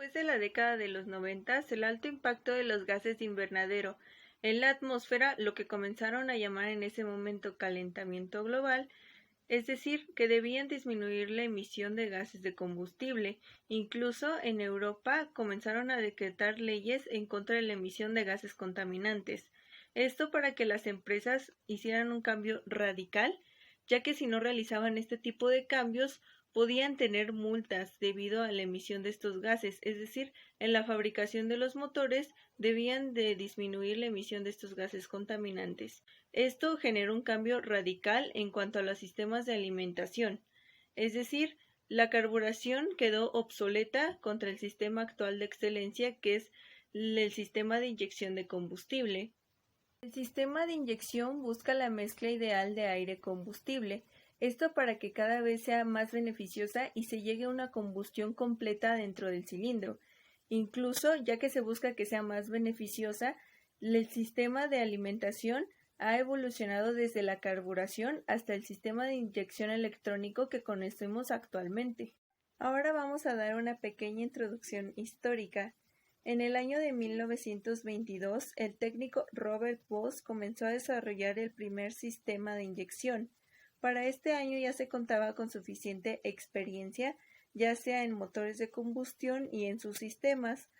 Después de la década de los 90, el alto impacto de los gases de invernadero en la atmósfera, lo que comenzaron a llamar en ese momento calentamiento global, es decir, que debían disminuir la emisión de gases de combustible. Incluso en Europa comenzaron a decretar leyes en contra de la emisión de gases contaminantes. Esto para que las empresas hicieran un cambio radical, ya que si no realizaban este tipo de cambios, podían tener multas debido a la emisión de estos gases, es decir, en la fabricación de los motores debían de disminuir la emisión de estos gases contaminantes. Esto generó un cambio radical en cuanto a los sistemas de alimentación, es decir, la carburación quedó obsoleta contra el sistema actual de excelencia que es el sistema de inyección de combustible. El sistema de inyección busca la mezcla ideal de aire-combustible, esto para que cada vez sea más beneficiosa y se llegue a una combustión completa dentro del cilindro. Incluso, ya que se busca que sea más beneficiosa, el sistema de alimentación ha evolucionado desde la carburación hasta el sistema de inyección electrónico que conocemos actualmente. Ahora vamos a dar una pequeña introducción histórica. En el año de 1922, el técnico Robert Bosch comenzó a desarrollar el primer sistema de inyección. Para este año ya se contaba con suficiente experiencia, ya sea en motores de combustión y en sus sistemas,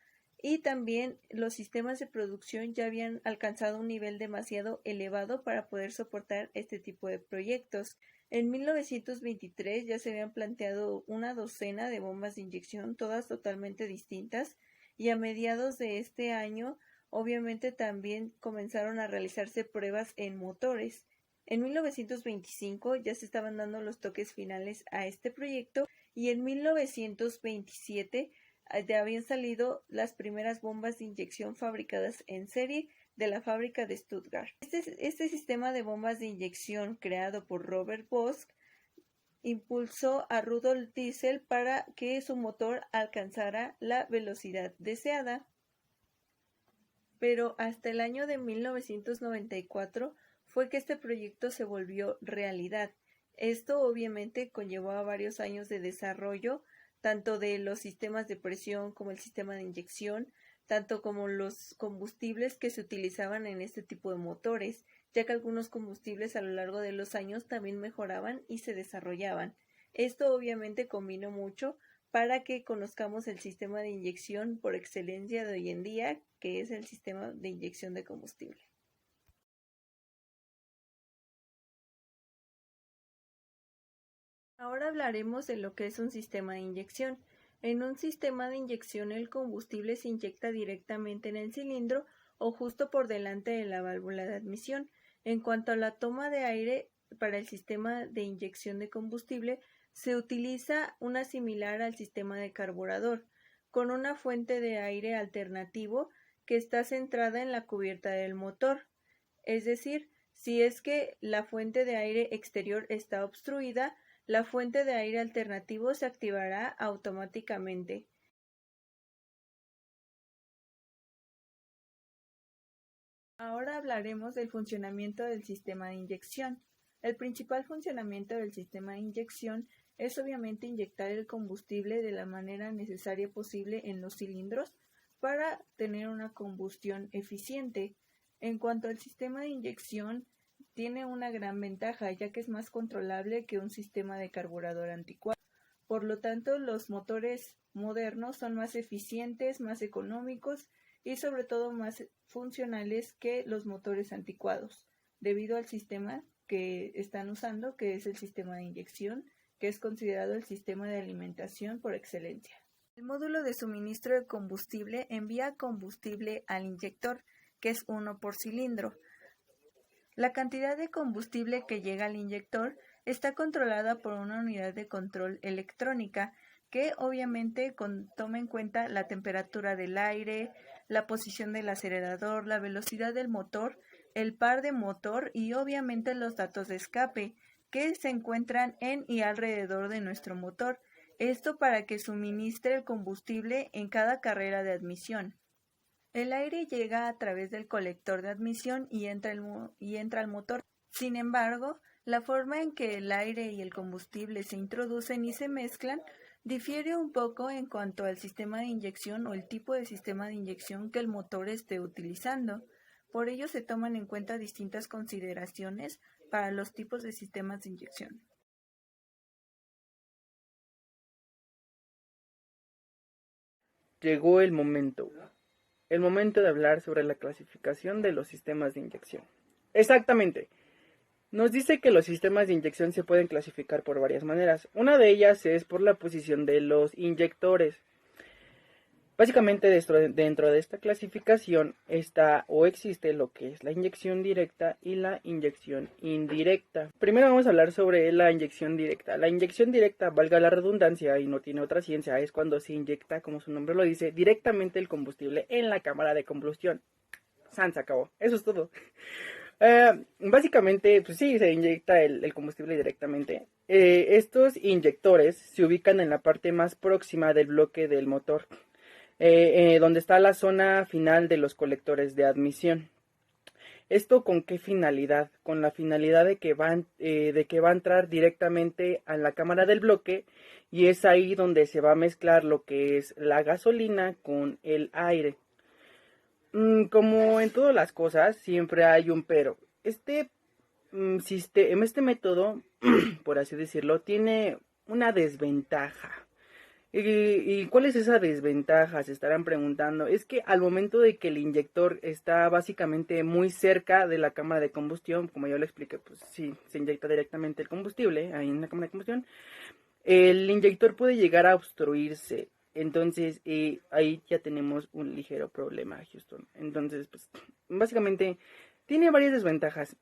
y también los sistemas de producción ya habían alcanzado un nivel demasiado elevado para poder soportar este tipo de proyectos. En 1923 ya se habían planteado una docena de bombas de inyección, todas totalmente distintas, y a mediados de este año obviamente también comenzaron a realizarse pruebas en motores. En 1925 ya se estaban dando los toques finales a este proyecto y en 1927 ya habían salido las primeras bombas de inyección fabricadas en serie de la fábrica de Stuttgart. Este sistema de bombas de inyección creado por Robert Bosch impulsó a Rudolf Diesel para que su motor alcanzara la velocidad deseada. Pero hasta el año de 1994 fue que este proyecto se volvió realidad. Esto obviamente conllevó a varios años de desarrollo, tanto de los sistemas de presión como el sistema de inyección, tanto como los combustibles que se utilizaban en este tipo de motores, ya que algunos combustibles a lo largo de los años también mejoraban y se desarrollaban. Esto obviamente combinó mucho para que conozcamos el sistema de inyección por excelencia de hoy en día, que es el sistema de inyección de combustible. Ahora hablaremos de lo que es un sistema de inyección. En un sistema de inyección el combustible se inyecta directamente en el cilindro o justo por delante de la válvula de admisión. En cuanto a la toma de aire para el sistema de inyección de combustible, se utiliza una similar al sistema de carburador, con una fuente de aire alternativo que está centrada en la cubierta del motor. Es decir, si es que la fuente de aire exterior está obstruida, la fuente de aire alternativo se activará automáticamente. Ahora hablaremos del funcionamiento del sistema de inyección. El principal funcionamiento del sistema de inyección es obviamente inyectar el combustible de la manera necesaria posible en los cilindros para tener una combustión eficiente. En cuanto al sistema de inyección, tiene una gran ventaja, ya que es más controlable que un sistema de carburador anticuado. Por lo tanto, los motores modernos son más eficientes, más económicos y sobre todo más funcionales que los motores anticuados, debido al sistema que están usando, que es el sistema de inyección, que es considerado el sistema de alimentación por excelencia. El módulo de suministro de combustible envía combustible al inyector, que es uno por cilindro. La cantidad de combustible que llega al inyector está controlada por una unidad de control electrónica que obviamente toma en cuenta la temperatura del aire, la posición del acelerador, la velocidad del motor, el par de motor y obviamente los datos de escape que se encuentran en y alrededor de nuestro motor. Esto para que suministre el combustible en cada carrera de admisión. El aire llega a través del colector de admisión y entra al motor. Sin embargo, la forma en que el aire y el combustible se introducen y se mezclan Difiere un poco en cuanto al sistema de inyección o el tipo de sistema de inyección que el motor esté utilizando. Por ello se toman en cuenta distintas consideraciones para los tipos de sistemas de inyección. Llegó el momento de hablar sobre la clasificación de los sistemas de inyección. Exactamente. Nos dice que los sistemas de inyección se pueden clasificar por varias maneras. Una de ellas es por la posición de los inyectores. Básicamente dentro de esta clasificación está o existe lo que es la inyección directa y la inyección indirecta. Primero vamos a hablar sobre la inyección directa. La inyección directa, valga la redundancia y no tiene otra ciencia, es cuando se inyecta, como su nombre lo dice, directamente el combustible en la cámara de combustión. Se acabó. Eso es todo. Básicamente, pues sí, se inyecta el combustible directamente. Estos inyectores se ubican en la parte más próxima del bloque del motor. Donde está la zona final de los colectores de admisión. ¿Esto con qué finalidad? Con la finalidad de que va a entrar directamente a la cámara del bloque y es ahí donde se va a mezclar lo que es la gasolina con el aire. Como en todas las cosas, siempre hay un pero. Este método, por así decirlo, tiene una desventaja. ¿Y cuál es esa desventaja? Se estarán preguntando. Es que al momento de que el inyector está básicamente muy cerca de la cámara de combustión, como yo le expliqué, pues sí, se inyecta directamente el combustible ahí en la cámara de combustión, el inyector puede llegar a obstruirse. Entonces, ahí ya tenemos un ligero problema, Houston. Entonces, pues, básicamente, tiene varias desventajas.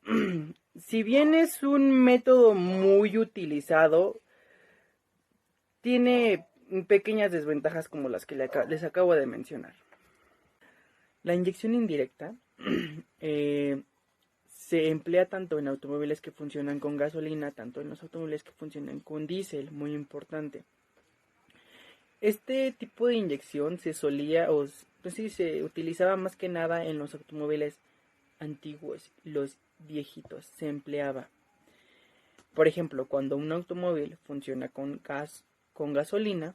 Si bien es un método muy utilizado, tiene pequeñas desventajas como las que les acabo de mencionar. La inyección indirecta se emplea tanto en automóviles que funcionan con gasolina, tanto en los automóviles que funcionan con diésel, muy importante. Este tipo de inyección se se utilizaba más que nada en los automóviles antiguos, los viejitos, se empleaba. Por ejemplo, cuando un automóvil funciona con gasolina,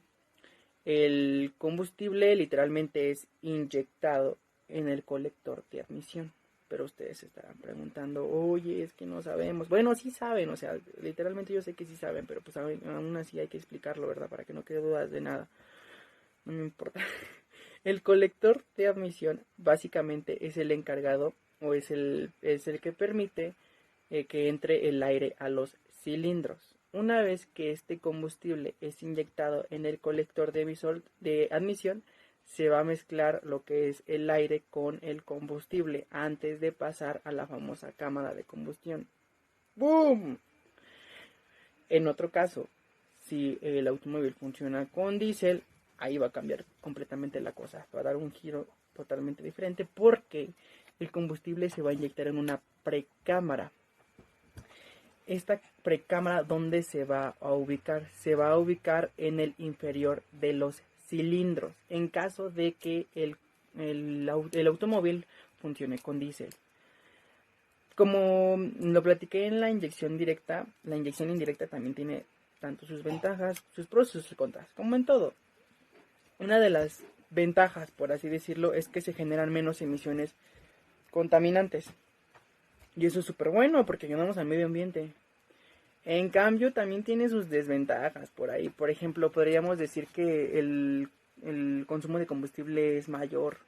el combustible literalmente es inyectado en el colector de admisión. Pero ustedes se estarán preguntando, oye, es que no sabemos. Bueno, sí saben, o sea, literalmente yo sé que sí saben, pero pues aún así hay que explicarlo, ¿verdad? Para que no quede dudas de nada. No me importa. El colector de admisión básicamente es el encargado o es el que permite que entre el aire a los cilindros. Una vez que este combustible es inyectado en el colector de admisión, se va a mezclar lo que es el aire con el combustible antes de pasar a la famosa cámara de combustión. ¡Boom! En otro caso, si el automóvil funciona con diésel, ahí va a cambiar completamente la cosa. Va a dar un giro totalmente diferente porque el combustible se va a inyectar en una precámara. Esta precámara, ¿dónde se va a ubicar? Se va a ubicar en el inferior de los cilindros, en caso de que el automóvil funcione con diésel. Como lo platiqué en la inyección directa, la inyección indirecta también tiene tanto sus ventajas, sus pros y sus contras, como en todo. Una de las ventajas, por así decirlo, es que se generan menos emisiones contaminantes. Y eso es súper bueno porque ayudamos al medio ambiente. En cambio, también tiene sus desventajas por ahí. Por ejemplo, podríamos decir que el consumo de combustible es mayor.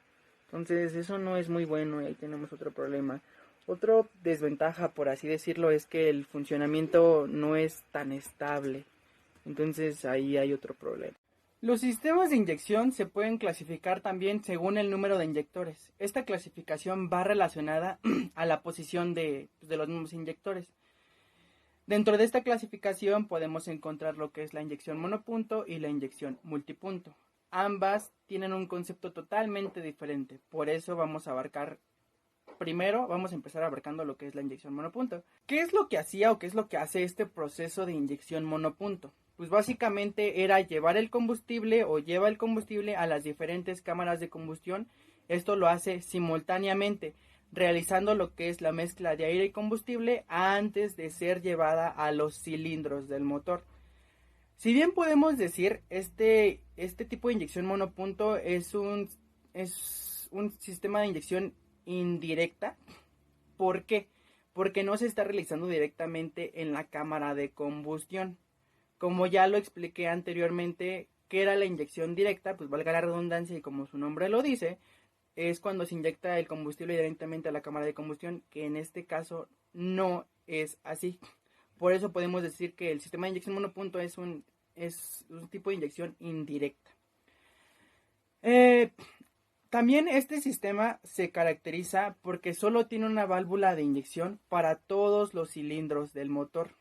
Entonces, eso no es muy bueno y ahí tenemos otro problema. Otra desventaja, por así decirlo, es que el funcionamiento no es tan estable. Entonces, ahí hay otro problema. Los sistemas de inyección se pueden clasificar también según el número de inyectores. Esta clasificación va relacionada a la posición de los mismos inyectores. Dentro de esta clasificación podemos encontrar lo que es la inyección monopunto y la inyección multipunto. Ambas tienen un concepto totalmente diferente, por eso vamos a empezar abarcando lo que es la inyección monopunto. ¿Qué es lo que hacía o qué es lo que hace este proceso de inyección monopunto? Pues básicamente era lleva el combustible a las diferentes cámaras de combustión. Esto lo hace simultáneamente, realizando lo que es la mezcla de aire y combustible antes de ser llevada a los cilindros del motor. Si bien podemos decir, este tipo de inyección monopunto es un sistema de inyección indirecta. ¿Por qué? Porque no se está realizando directamente en la cámara de combustión. Como ya lo expliqué anteriormente, ¿qué era la inyección directa? Pues valga la redundancia y como su nombre lo dice, es cuando se inyecta el combustible directamente a la cámara de combustión, que en este caso no es así. Por eso podemos decir que el sistema de inyección monopunto es un tipo de inyección indirecta. También este sistema se caracteriza porque solo tiene una válvula de inyección para todos los cilindros del motor.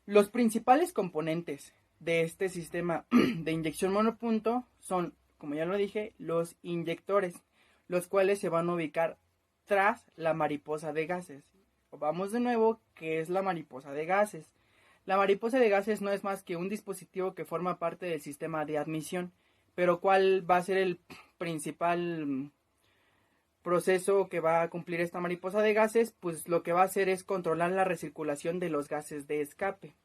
Los principales componentes de este sistema de inyección monopunto son, como ya lo dije, los inyectores, los cuales se van a ubicar tras la mariposa de gases. Vamos de nuevo, ¿qué es la mariposa de gases? La mariposa de gases no es más que un dispositivo que forma parte del sistema de admisión, pero ¿cuál va a ser el principal proceso que va a cumplir esta mariposa de gases? Pues lo que va a hacer es controlar la recirculación de los gases de escape.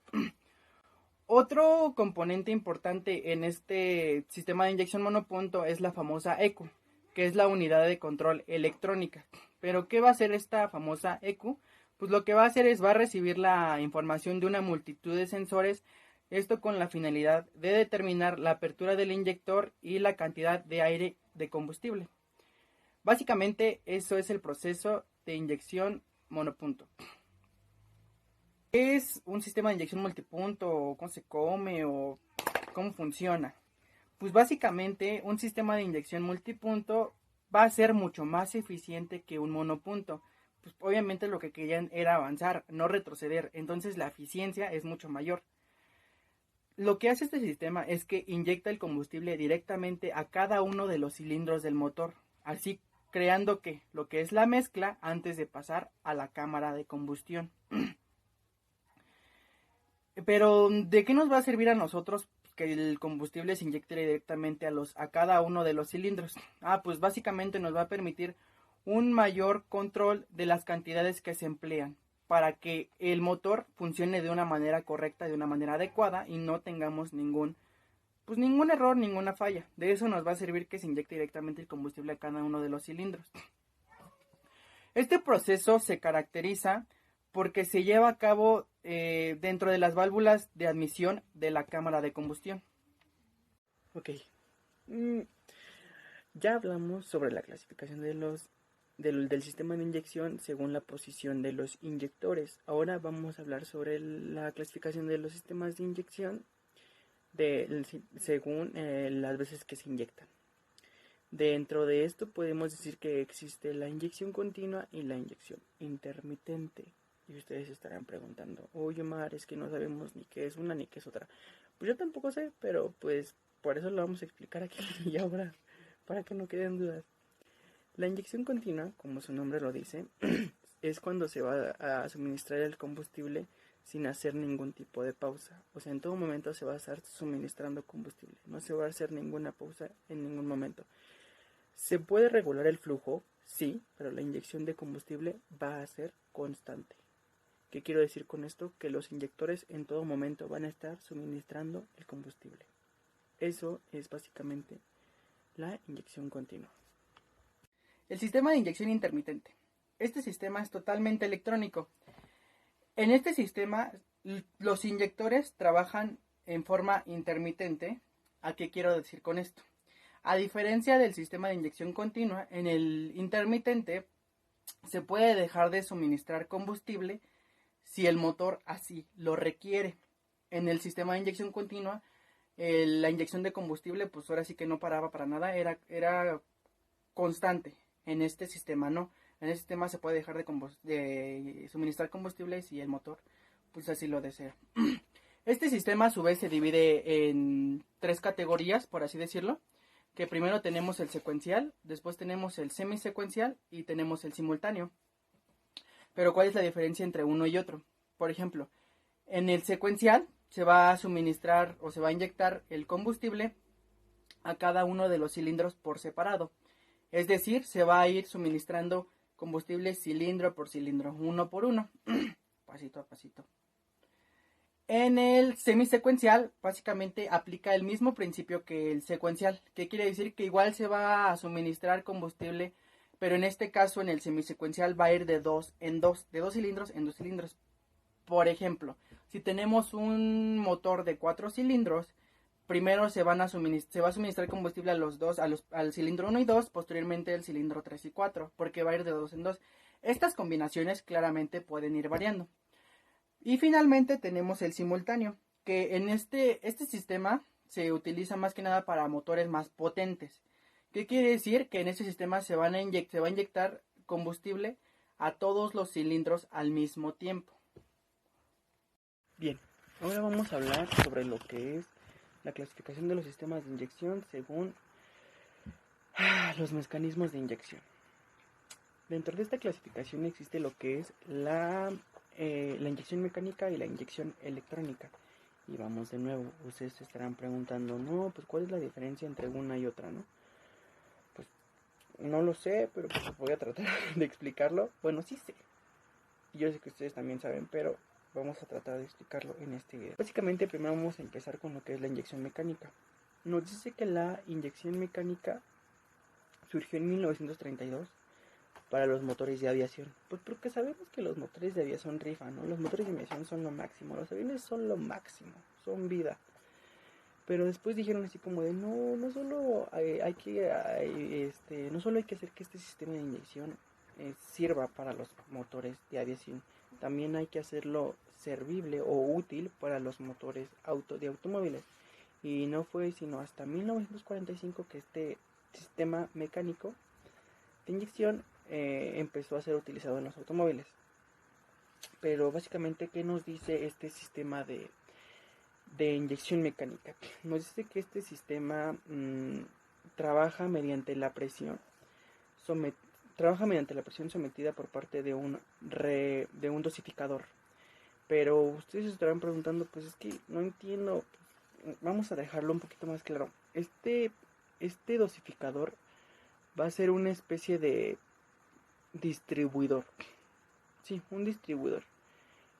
Otro componente importante en este sistema de inyección monopunto es la famosa ECU, que es la unidad de control electrónica. ¿Pero qué va a hacer esta famosa ECU? Pues lo que va a hacer es va a recibir la información de una multitud de sensores, esto con la finalidad de determinar la apertura del inyector y la cantidad de aire de combustible. Básicamente eso es el proceso de inyección monopunto. ¿Qué es un sistema de inyección multipunto? ¿Cómo se come? ¿O cómo funciona? Pues básicamente un sistema de inyección multipunto va a ser mucho más eficiente que un monopunto. Pues obviamente lo que querían era avanzar, no retroceder. Entonces la eficiencia es mucho mayor. Lo que hace este sistema es que inyecta el combustible directamente a cada uno de los cilindros del motor, así creando lo que es la mezcla antes de pasar a la cámara de combustión. Pero ¿de qué nos va a servir a nosotros que el combustible se inyecte directamente a cada uno de los cilindros? Pues básicamente nos va a permitir un mayor control de las cantidades que se emplean para que el motor funcione de una manera correcta, de una manera adecuada y no tengamos ningún error, ninguna falla. De eso nos va a servir que se inyecte directamente el combustible a cada uno de los cilindros. Este proceso se caracteriza porque se lleva a cabo dentro de las válvulas de admisión de la cámara de combustión. Ok. Ya hablamos sobre la clasificación del sistema de inyección según la posición de los inyectores. Ahora vamos a hablar sobre la clasificación de los sistemas de inyección según las veces que se inyectan. Dentro de esto podemos decir que existe la inyección continua y la inyección intermitente. Y ustedes estarán preguntando, oye Omar, es que no sabemos ni qué es una ni qué es otra. Pues yo tampoco sé, pero pues por eso lo vamos a explicar aquí y ahora, para que no queden dudas. La inyección continua, como su nombre lo dice, es cuando se va a suministrar el combustible sin hacer ningún tipo de pausa. O sea, en todo momento se va a estar suministrando combustible. No se va a hacer ninguna pausa en ningún momento. ¿Se puede regular el flujo? Sí, pero la inyección de combustible va a ser constante. ¿Qué quiero decir con esto? Que los inyectores en todo momento van a estar suministrando el combustible. Eso es básicamente la inyección continua. El sistema de inyección intermitente. Este sistema es totalmente electrónico. En este sistema, los inyectores trabajan en forma intermitente. ¿A qué quiero decir con esto? A diferencia del sistema de inyección continua, en el intermitente se puede dejar de suministrar combustible si el motor así lo requiere. En el sistema de inyección continua, la inyección de combustible, pues ahora sí que no paraba para nada, era constante. En este sistema no. En este sistema se puede dejar de suministrar combustible si el motor pues así lo desea. Este sistema a su vez se divide en 3 categorías, por así decirlo. Que primero tenemos el secuencial, después tenemos el semisecuencial y tenemos el simultáneo. Pero ¿cuál es la diferencia entre uno y otro? Por ejemplo, en el secuencial se va a suministrar o se va a inyectar el combustible a cada uno de los cilindros por separado. Es decir, se va a ir suministrando combustible cilindro por cilindro, uno por uno, pasito a pasito. En el semisecuencial, básicamente aplica el mismo principio que el secuencial, que quiere decir que igual se va a suministrar combustible, pero en este caso en el semisecuencial va a ir de dos en dos, de 2 cilindros en 2 cilindros. Por ejemplo, si tenemos un motor de 4 cilindros, primero se va a suministrar combustible a los dos, al cilindro 1 y 2, posteriormente el cilindro 3 y 4, porque va a ir de 2 en 2. Estas combinaciones claramente pueden ir variando. Y finalmente tenemos el simultáneo, que en este sistema se utiliza más que nada para motores más potentes. ¿Qué quiere decir? Que en este sistema se va a inyectar combustible a todos los cilindros al mismo tiempo. Bien, ahora vamos a hablar sobre lo que es la clasificación de los sistemas de inyección según los mecanismos de inyección. Dentro de esta clasificación existe lo que es la inyección mecánica y la inyección electrónica. Y vamos de nuevo, ustedes se estarán preguntando, no, pues ¿cuál es la diferencia entre una y otra, no? Pues no lo sé, pero pues voy a tratar de explicarlo. Bueno, sí sé. Yo sé que ustedes también saben, pero vamos a tratar de explicarlo en este video. Básicamente primero vamos a empezar con lo que es la inyección mecánica. Nos dice que la inyección mecánica surgió en 1932 para los motores de aviación. Pues porque sabemos que los motores de aviación rifan, ¿no? Los motores de aviación son lo máximo, los aviones son lo máximo, son vida. Pero después dijeron así como de no solo no solo hay que hacer que este sistema de inyección sirva para los motores de aviación, también hay que hacerlo servible o útil para los motores de automóviles. Y no fue sino hasta 1945 que este sistema mecánico de inyección empezó a ser utilizado en los automóviles. Pero básicamente, ¿qué nos dice este sistema de inyección mecánica? Nos dice que este sistema trabaja mediante la presión sometida por parte de un dosificador. Pero ustedes se estarán preguntando, pues es que no entiendo. Vamos a dejarlo un poquito más claro. Este dosificador va a ser una especie de distribuidor. Sí, un distribuidor,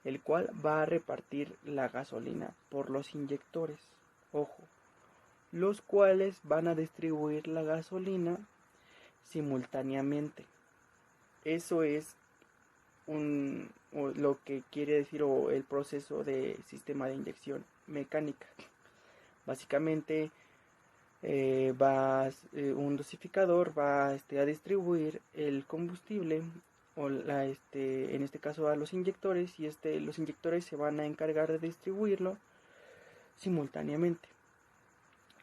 el cual va a repartir la gasolina por los inyectores. Ojo, los cuales van a distribuir la gasolina simultáneamente. Eso es lo que quiere decir el proceso de sistema de inyección mecánica. Básicamente un dosificador va a distribuir el combustible en este caso a los inyectores, y los inyectores se van a encargar de distribuirlo simultáneamente.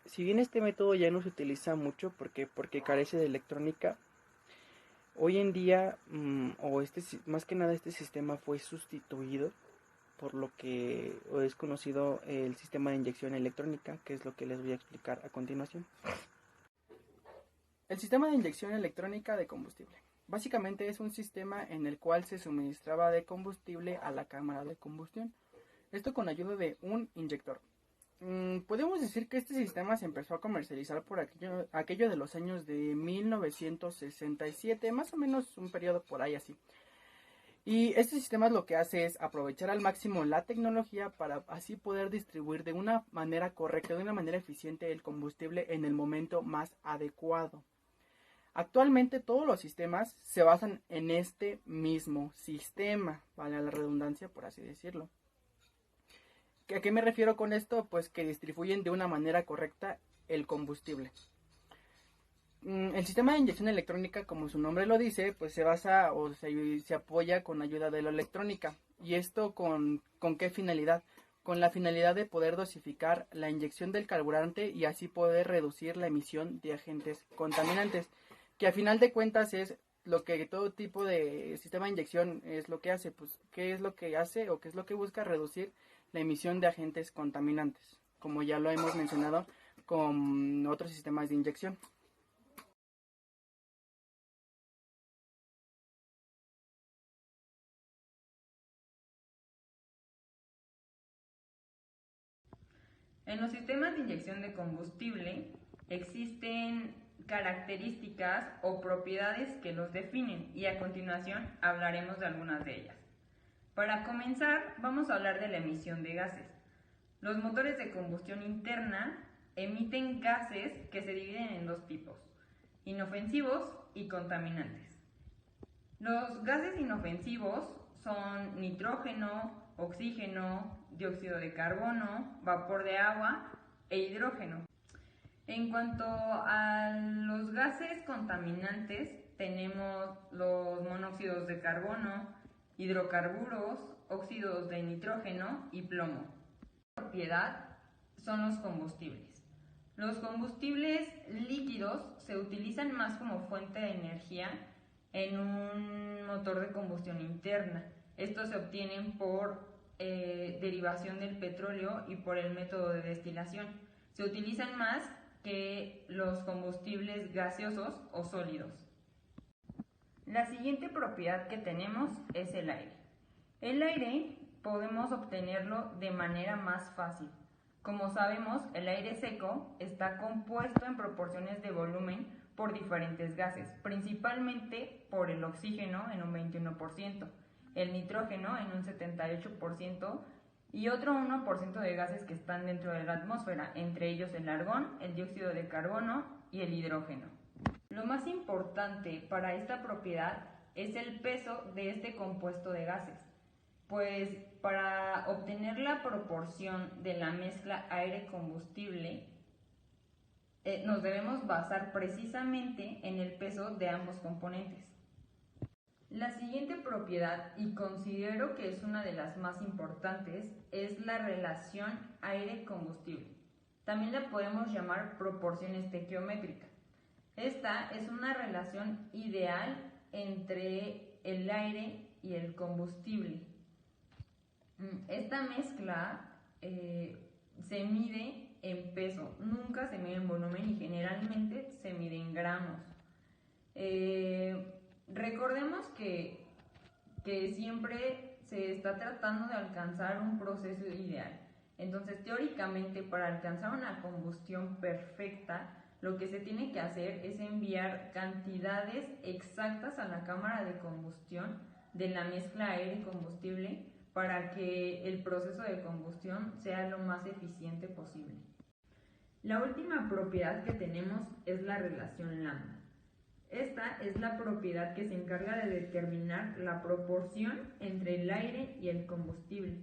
Si bien este método ya no se utiliza mucho porque carece de electrónica, hoy en día más que nada este sistema fue sustituido por lo que es conocido el sistema de inyección electrónica, que es lo que les voy a explicar a continuación. El sistema de inyección electrónica de combustible. Básicamente es un sistema en el cual se suministraba de combustible a la cámara de combustión. Esto con ayuda de un inyector. Podemos decir que este sistema se empezó a comercializar por aquello de los años de 1967, más o menos un periodo por ahí así. Y este sistema lo que hace es aprovechar al máximo la tecnología para así poder distribuir de una manera correcta, de una manera eficiente el combustible en el momento más adecuado. Actualmente todos los sistemas se basan en este mismo sistema, vale la redundancia por así decirlo. ¿A qué me refiero con esto? Pues que distribuyen de una manera correcta el combustible. El sistema de inyección electrónica, como su nombre lo dice, pues se basa o se apoya con ayuda de la electrónica. ¿Y esto con qué finalidad? Con la finalidad de poder dosificar la inyección del carburante y así poder reducir la emisión de agentes contaminantes, que a final de cuentas es lo que todo tipo de sistema de inyección es lo que hace. Pues, ¿qué es lo que hace o qué es lo que busca? Reducir la emisión de agentes contaminantes, como ya lo hemos mencionado con otros sistemas de inyección. En los sistemas de inyección de combustible existen características o propiedades que los definen, y a continuación hablaremos de algunas de ellas. Para comenzar, vamos a hablar de la emisión de gases. Los motores de combustión interna emiten gases que se dividen en dos tipos, inofensivos y contaminantes. Los gases inofensivos son nitrógeno, oxígeno, dióxido de carbono, vapor de agua e hidrógeno. En cuanto a los gases contaminantes, tenemos los monóxidos de carbono, hidrocarburos, óxidos de nitrógeno y plomo. La propiedad son los combustibles. Los combustibles líquidos se utilizan más como fuente de energía en un motor de combustión interna. Estos se obtienen por derivación del petróleo y por el método de destilación. Se utilizan más que los combustibles gaseosos o sólidos. La siguiente propiedad que tenemos es el aire. El aire podemos obtenerlo de manera más fácil. Como sabemos, el aire seco está compuesto en proporciones de volumen por diferentes gases, principalmente por el oxígeno en un 21%, el nitrógeno en un 78% y otro 1% de gases que están dentro de la atmósfera, entre ellos el argón, el dióxido de carbono y el hidrógeno. Lo más importante para esta propiedad es el peso de este compuesto de gases, pues para obtener la proporción de la mezcla aire-combustible nos debemos basar precisamente en el peso de ambos componentes. La siguiente propiedad, y considero que es una de las más importantes, es la relación aire-combustible. También la podemos llamar proporción estequiométrica. Esta es una relación ideal entre el aire y el combustible. Esta mezcla se mide en peso, nunca se mide en volumen y generalmente se mide en gramos. Recordemos que siempre se está tratando de alcanzar un proceso ideal. Entonces, teóricamente, para alcanzar una combustión perfecta, lo que se tiene que hacer es enviar cantidades exactas a la cámara de combustión de la mezcla aire-combustible para que el proceso de combustión sea lo más eficiente posible. La última propiedad que tenemos es la relación lambda. Esta es la propiedad que se encarga de determinar la proporción entre el aire y el combustible.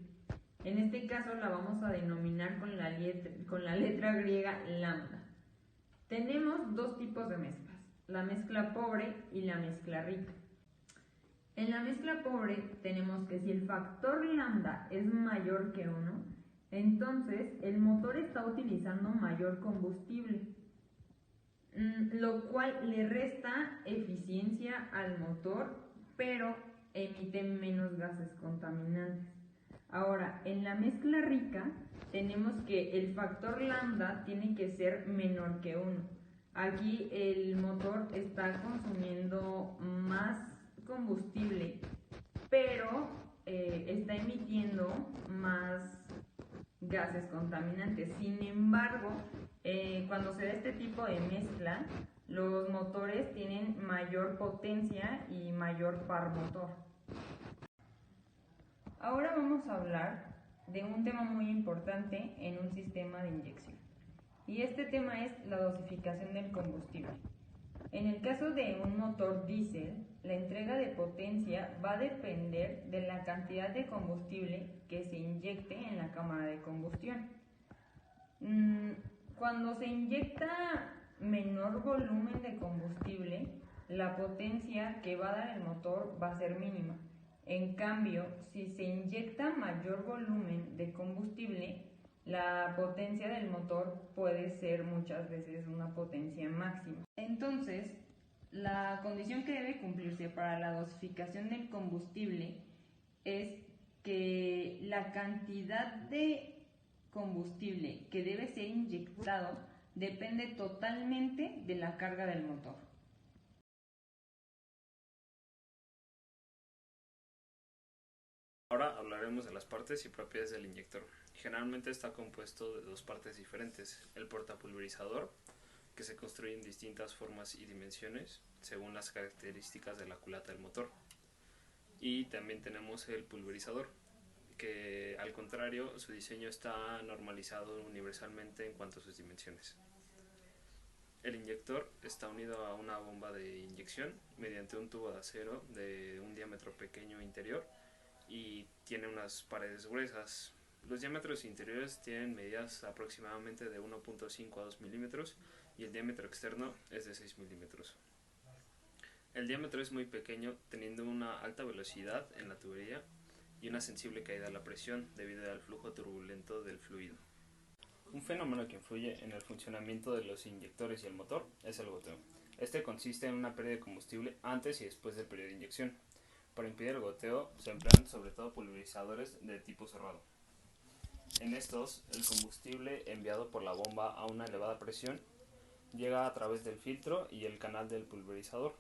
En este caso la vamos a denominar con la letra griega lambda. Tenemos dos tipos de mezclas, la mezcla pobre y la mezcla rica. En la mezcla pobre tenemos que si el factor lambda es mayor que 1, entonces el motor está utilizando mayor combustible, lo cual le resta eficiencia al motor, pero emite menos gases contaminantes. Ahora, en la mezcla rica tenemos que el factor lambda tiene que ser menor que 1. Aquí el motor está consumiendo más combustible, pero está emitiendo más gases contaminantes. Sin embargo, cuando se da este tipo de mezcla, los motores tienen mayor potencia y mayor par motor. Ahora vamos a hablar de un tema muy importante en un sistema de inyección. Y este tema es la dosificación del combustible. En el caso de un motor diésel, la entrega de potencia va a depender de la cantidad de combustible que se inyecte en la cámara de combustión. Cuando se inyecta menor volumen de combustible, la potencia que va a dar el motor va a ser mínima. En cambio, si se inyecta mayor volumen de combustible, la potencia del motor puede ser muchas veces una potencia máxima. Entonces, la condición que debe cumplirse para la dosificación del combustible es que la cantidad de combustible que debe ser inyectado depende totalmente de la carga del motor. Ahora hablaremos de las partes y propiedades del inyector. Generalmente está compuesto de dos partes diferentes: el portapulverizador, que se construye en distintas formas y dimensiones según las características de la culata del motor, y también tenemos el pulverizador, que al contrario su diseño está normalizado universalmente en cuanto a sus dimensiones. El inyector está unido a una bomba de inyección mediante un tubo de acero de un diámetro pequeño interior y tiene unas paredes gruesas. Los diámetros interiores tienen medidas aproximadamente de 1.5 a 2 milímetros y el diámetro externo es de 6 milímetros. El diámetro es muy pequeño, teniendo una alta velocidad en la tubería y una sensible caída a la presión debido al flujo turbulento del fluido. Un fenómeno que influye en el funcionamiento de los inyectores y el motor es el goteo. Este consiste en una pérdida de combustible antes y después del periodo de inyección. Para impedir el goteo se emplean sobre todo pulverizadores de tipo cerrado. En estos, el combustible enviado por la bomba a una elevada presión llega a través del filtro y el canal del pulverizador.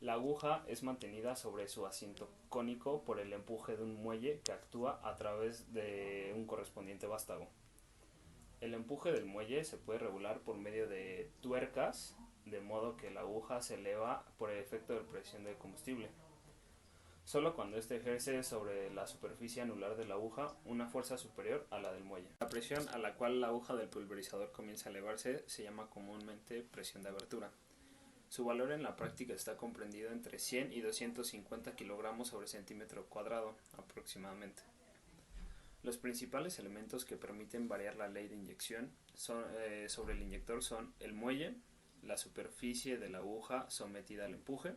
La aguja es mantenida sobre su asiento cónico por el empuje de un muelle que actúa a través de un correspondiente vástago. El empuje del muelle se puede regular por medio de tuercas, de modo que la aguja se eleva por el efecto de presión del combustible. Solo cuando éste ejerce sobre la superficie anular de la aguja una fuerza superior a la del muelle. La presión a la cual la aguja del pulverizador comienza a elevarse se llama comúnmente presión de abertura. Su valor en la práctica está comprendido entre 100 y 250 kilogramos sobre centímetro cuadrado aproximadamente. Los principales elementos que permiten variar la ley de inyección sobre el inyector son el muelle, la superficie de la aguja sometida al empuje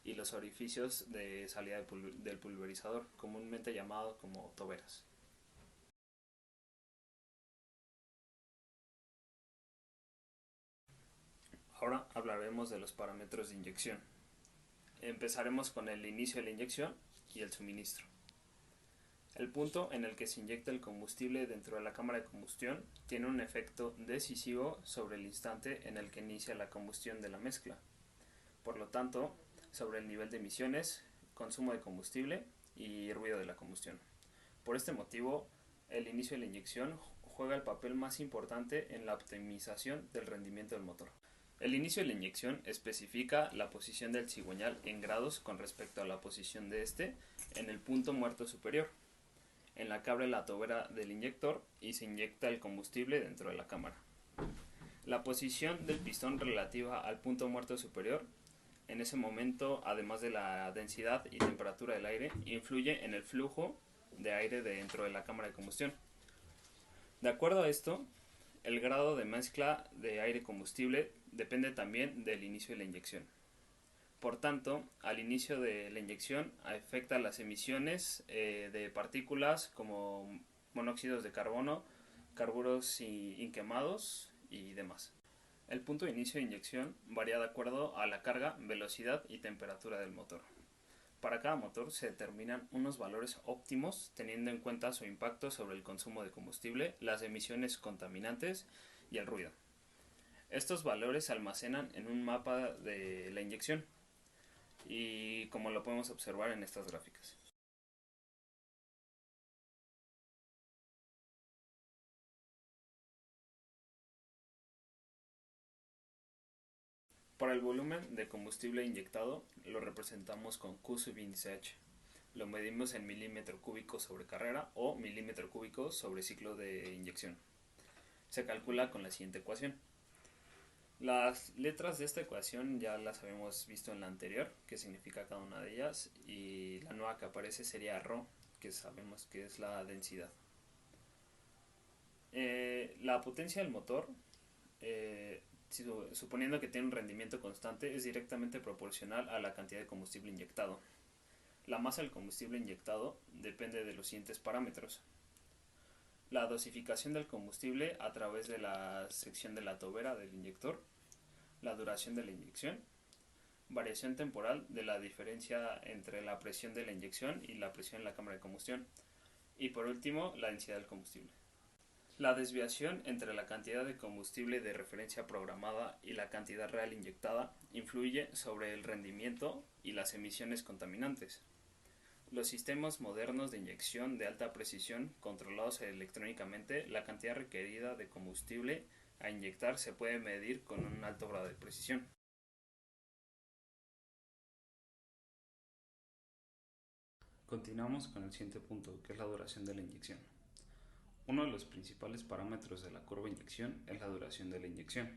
y los orificios de salida del pulverizador, comúnmente llamados como toberas. Ahora hablaremos de los parámetros de inyección. Empezaremos con el inicio de la inyección y el suministro. El punto en el que se inyecta el combustible dentro de la cámara de combustión tiene un efecto decisivo sobre el instante en el que inicia la combustión de la mezcla. Por lo tanto, sobre el nivel de emisiones, consumo de combustible y ruido de la combustión. Por este motivo, el inicio de la inyección juega el papel más importante en la optimización del rendimiento del motor. El inicio de la inyección especifica la posición del cigüeñal en grados con respecto a la posición de este en el punto muerto superior, en la que abre la tobera del inyector y se inyecta el combustible dentro de la cámara. La posición del pistón relativa al punto muerto superior, en ese momento, además de la densidad y temperatura del aire, influye en el flujo de aire dentro de la cámara de combustión. De acuerdo a esto, el grado de mezcla de aire-combustible depende también del inicio de la inyección. Por tanto, al inicio de la inyección afecta las emisiones de partículas como monóxidos de carbono, carburos inquemados y demás. El punto de inicio de inyección varía de acuerdo a la carga, velocidad y temperatura del motor. Para cada motor se determinan unos valores óptimos teniendo en cuenta su impacto sobre el consumo de combustible, las emisiones contaminantes y el ruido. Estos valores se almacenan en un mapa de la inyección y como lo podemos observar en estas gráficas. Para el volumen de combustible inyectado lo representamos con Q sub índice H. Lo medimos en milímetro cúbico sobre carrera o milímetro cúbico sobre ciclo de inyección. Se calcula con la siguiente ecuación. Las letras de esta ecuación ya las habíamos visto en la anterior, que significa cada una de ellas, y la nueva que aparece sería ρ, que sabemos que es la densidad. La potencia del motor, suponiendo que tiene un rendimiento constante, es directamente proporcional a la cantidad de combustible inyectado. La masa del combustible inyectado depende de los siguientes parámetros. La dosificación del combustible a través de la sección de la tobera del inyector, la duración de la inyección, variación temporal de la diferencia entre la presión de la inyección y la presión en la cámara de combustión, y por último, la densidad del combustible. La desviación entre la cantidad de combustible de referencia programada y la cantidad real inyectada influye sobre el rendimiento y las emisiones contaminantes. Los sistemas modernos de inyección de alta precisión, controlados electrónicamente, la cantidad requerida de combustible a inyectar se puede medir con un alto grado de precisión. Continuamos con el siguiente punto, que es la duración de la inyección. Uno de los principales parámetros de la curva de inyección es la duración de la inyección.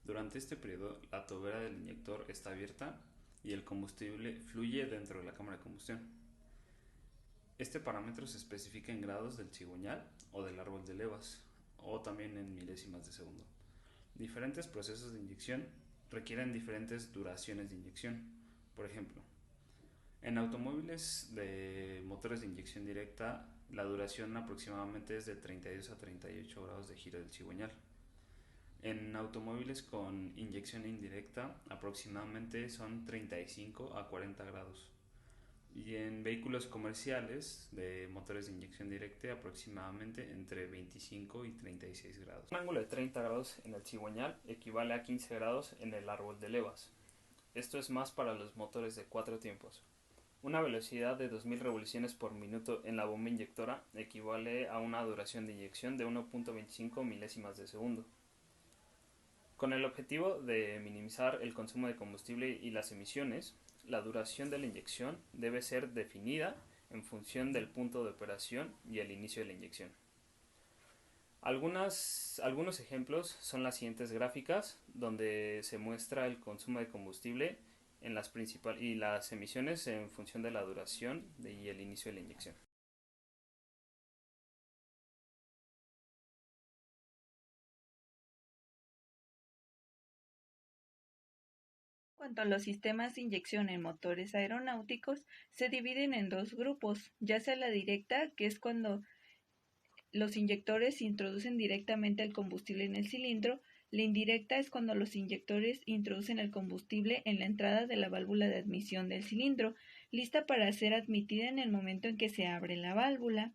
Durante este periodo, la tobera del inyector está abierta y el combustible fluye dentro de la cámara de combustión. Este parámetro se especifica en grados del cigüeñal o del árbol de levas, o también en milésimas de segundo. Diferentes procesos de inyección requieren diferentes duraciones de inyección. Por ejemplo, en automóviles de motores de inyección directa, la duración aproximadamente es de 32 a 38 grados de giro del cigüeñal. En automóviles con inyección indirecta, aproximadamente son 35 a 40 grados. Y en vehículos comerciales de motores de inyección directa, aproximadamente entre 25 y 36 grados. Un ángulo de 30 grados en el cigüeñal equivale a 15 grados en el árbol de levas. Esto es más para los motores de 4 tiempos. Una velocidad de 2000 revoluciones por minuto en la bomba inyectora equivale a una duración de inyección de 1.25 milésimas de segundo. Con el objetivo de minimizar el consumo de combustible y las emisiones, la duración de la inyección debe ser definida en función del punto de operación y el inicio de la inyección. Algunos ejemplos son las siguientes gráficas, donde se muestra el consumo de combustible en y las emisiones en función de la duración y el inicio de la inyección. En cuanto a los sistemas de inyección en motores aeronáuticos, se dividen en dos grupos, ya sea la directa, que es cuando los inyectores introducen directamente el combustible en el cilindro. La indirecta es cuando los inyectores introducen el combustible en la entrada de la válvula de admisión del cilindro, lista para ser admitida en el momento en que se abre la válvula.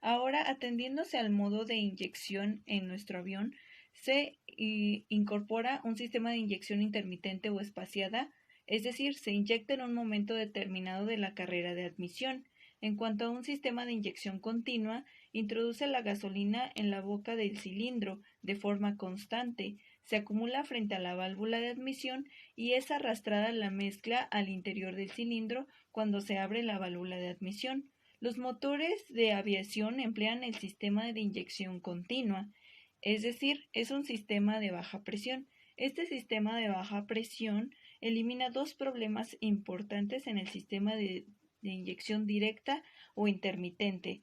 Ahora, atendiéndose al modo de inyección en nuestro avión, se incorpora un sistema de inyección intermitente o espaciada, es decir, se inyecta en un momento determinado de la carrera de admisión. En cuanto a un sistema de inyección continua, introduce la gasolina en la boca del cilindro de forma constante, se acumula frente a la válvula de admisión y es arrastrada la mezcla al interior del cilindro cuando se abre la válvula de admisión. Los motores de aviación emplean el sistema de inyección continua, es decir, es un sistema de baja presión. Este sistema de baja presión elimina dos problemas importantes en el sistema de inyección directa o intermitente.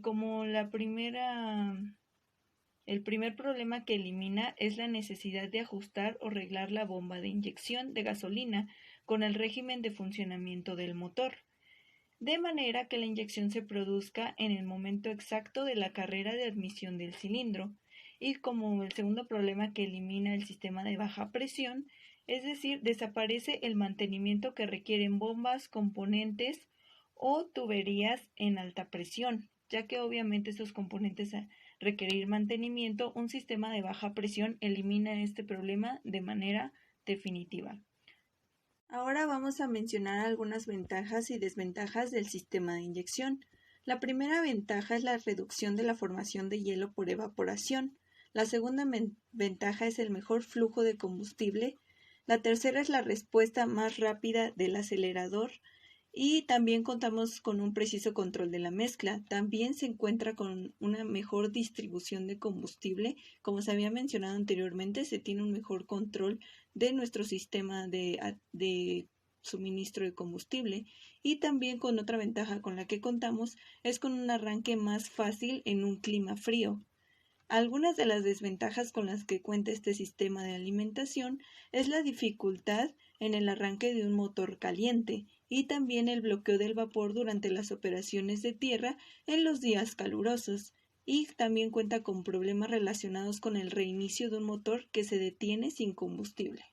Como el primer problema que elimina es la necesidad de ajustar o reglar la bomba de inyección de gasolina con el régimen de funcionamiento del motor, de manera que la inyección se produzca en el momento exacto de la carrera de admisión del cilindro. Y como el segundo problema que elimina el sistema de baja presión, es decir, desaparece el mantenimiento que requieren bombas, componentes o tuberías en alta presión, ya que obviamente estos componentes a requerir mantenimiento, un sistema de baja presión elimina este problema de manera definitiva. Ahora vamos a mencionar algunas ventajas y desventajas del sistema de inyección. La primera ventaja es la reducción de la formación de hielo por evaporación. La segunda ventaja es el mejor flujo de combustible. La tercera es la respuesta más rápida del acelerador. Y también contamos con un preciso control de la mezcla. También se encuentra con una mejor distribución de combustible. Como se había mencionado anteriormente, se tiene un mejor control de nuestro sistema de suministro de combustible. Y también con otra ventaja con la que contamos es con un arranque más fácil en un clima frío. Algunas de las desventajas con las que cuenta este sistema de alimentación es la dificultad en el arranque de un motor caliente y también el bloqueo del vapor durante las operaciones de tierra en los días calurosos, y también cuenta con problemas relacionados con el reinicio de un motor que se detiene sin combustible.